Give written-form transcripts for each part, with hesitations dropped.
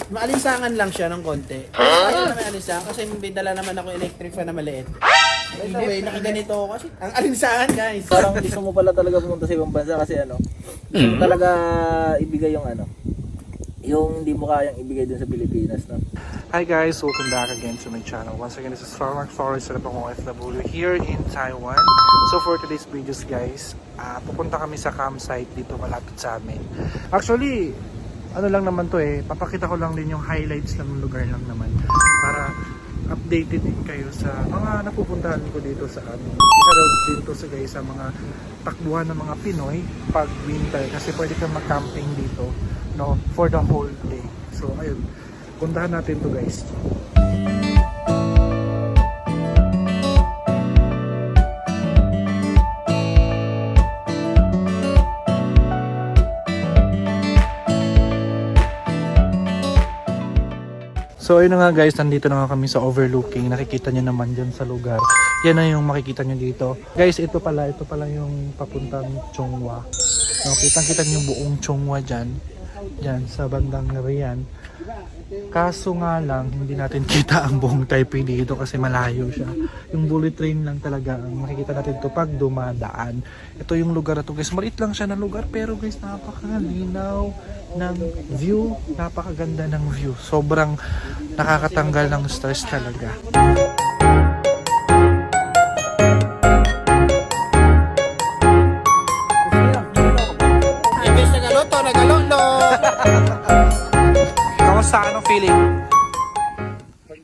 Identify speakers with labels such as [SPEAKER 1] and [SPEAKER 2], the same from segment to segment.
[SPEAKER 1] Maalinsangan lang siya ng konti. Ayaw na may alinsangan kasi may dala naman ako electric fan na maliit. By the way, nakaganito ako kasi ang alinsangan guys.
[SPEAKER 2] Parang gusto mo pala talaga pumunta sa ibang bansa kasi gusto mo talaga ibigay yung yung hindi mo kayang ibigay dun sa Pilipinas, no?
[SPEAKER 3] Hi guys, welcome back again to my channel. Once again, this is Farmark Flores, set up akong OFW here in Taiwan. So for today's videos guys, pupunta kami sa campsite dito malapit sa amin. Actually, ano lang naman to papakita ko lang din yung highlights ng lugar lang naman para updated din kayo sa mga napupuntahan ko dito sa amin. Isa daw dito sa guys sa mga takbuhan ng mga Pinoy pag winter kasi pwede kang mag-camping dito, no, for the whole day. So ayun, puntahan natin to guys. So ayun na nga guys, nandito na nga kami sa overlooking. Nakikita nyo naman dyan sa lugar. Yan na yung makikita nyo dito. Guys, ito pala yung papuntang Chongwa. No, kitang-kita nyo yung buong Chongwa dyan. Dyan sa bandang Rian. Kaso nga lang, hindi natin kita ang buong Taipei dito kasi malayo siya. Yung bullet train lang talaga ang makikita natin ito pag dumadaan. Ito yung lugar na to guys. Maliit lang siya na lugar pero guys, napakalinaw ng view. Napakaganda ng view. Sobrang nakakatanggal ng stress talaga.
[SPEAKER 1] Imbes na galoto, nagalolo.
[SPEAKER 3] Kamusta? Anong feeling?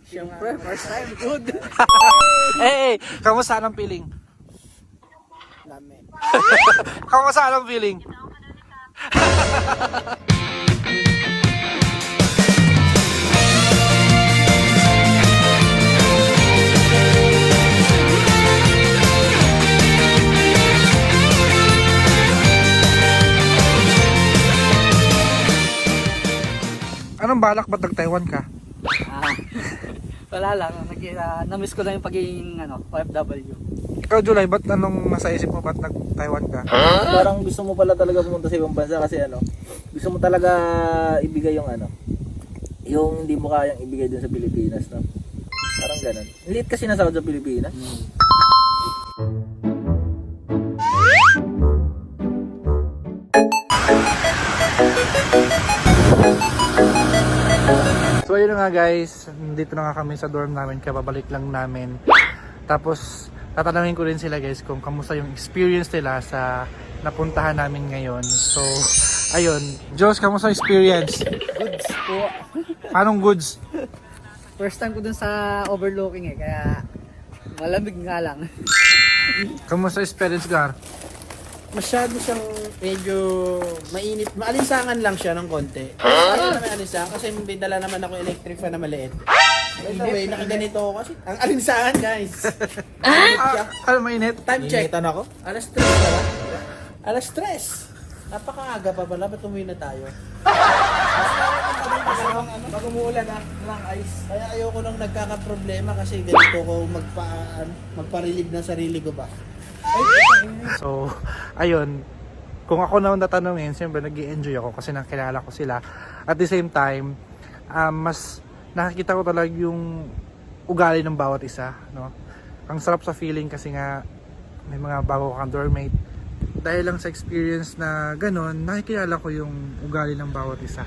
[SPEAKER 1] Siyempre, first time, good.
[SPEAKER 3] Hey, kamusta? Anong feeling?
[SPEAKER 1] Dami.
[SPEAKER 3] Kamusta? Anong feeling? Anong balak? Ba't nag-Taiwan ka?
[SPEAKER 4] Wala lang, na-miss ko lang yung pagiging OFW.
[SPEAKER 3] Ikaw July, ba't anong nasa isip mo? Ba't nag-Taiwan ka?
[SPEAKER 2] Parang gusto mo pala talaga pumunta sa ibang bansa kasi gusto mo talaga ibigay yung yung hindi mo kayang ibigay dun sa Pilipinas, no? Parang ganun. Liit kasi na sa Pilipinas.
[SPEAKER 3] So ayun na nga guys, dito na nga kami sa dorm namin, kababalik lang namin. Tapos tatanungin ko rin sila guys kung kamusta yung experience nila sa napuntahan namin ngayon. So ayun, Diyos, kamusta yung experience?
[SPEAKER 4] Goods po.
[SPEAKER 3] Anong goods?
[SPEAKER 4] First time ko dun sa overlooking kaya malamig nga lang.
[SPEAKER 3] Kamusta experience, Gar?
[SPEAKER 1] Masyado siyang medyo mainit. Maalinsangan lang siya ng konti. Ayaw na may alinsangan kasi may dala naman ako electric fan na maliit. By the way, nakaganito ako kasi ang alinsangan guys.
[SPEAKER 3] Ano mainit?
[SPEAKER 1] Time check. Ako? Alas 3 pala. Alas 3. Napakaaga pa pala. Ba't umuwi na tayo? Bago umuulan ng ice. Kaya ayoko nang nagkakaproblema kasi ganito ko magpa-relieve ng sarili ko ba.
[SPEAKER 3] So, ayun. Kung ako naman tatanungin, siyempre nag-i-enjoy ako kasi nakilala ko sila. At the same time, mas nakikita ko talaga yung ugali ng bawat isa, no? Ang sarap sa feeling kasi nga may mga bago kang dormmate. Dahil lang sa experience na ganun, nakikilala ko yung ugali ng bawat isa.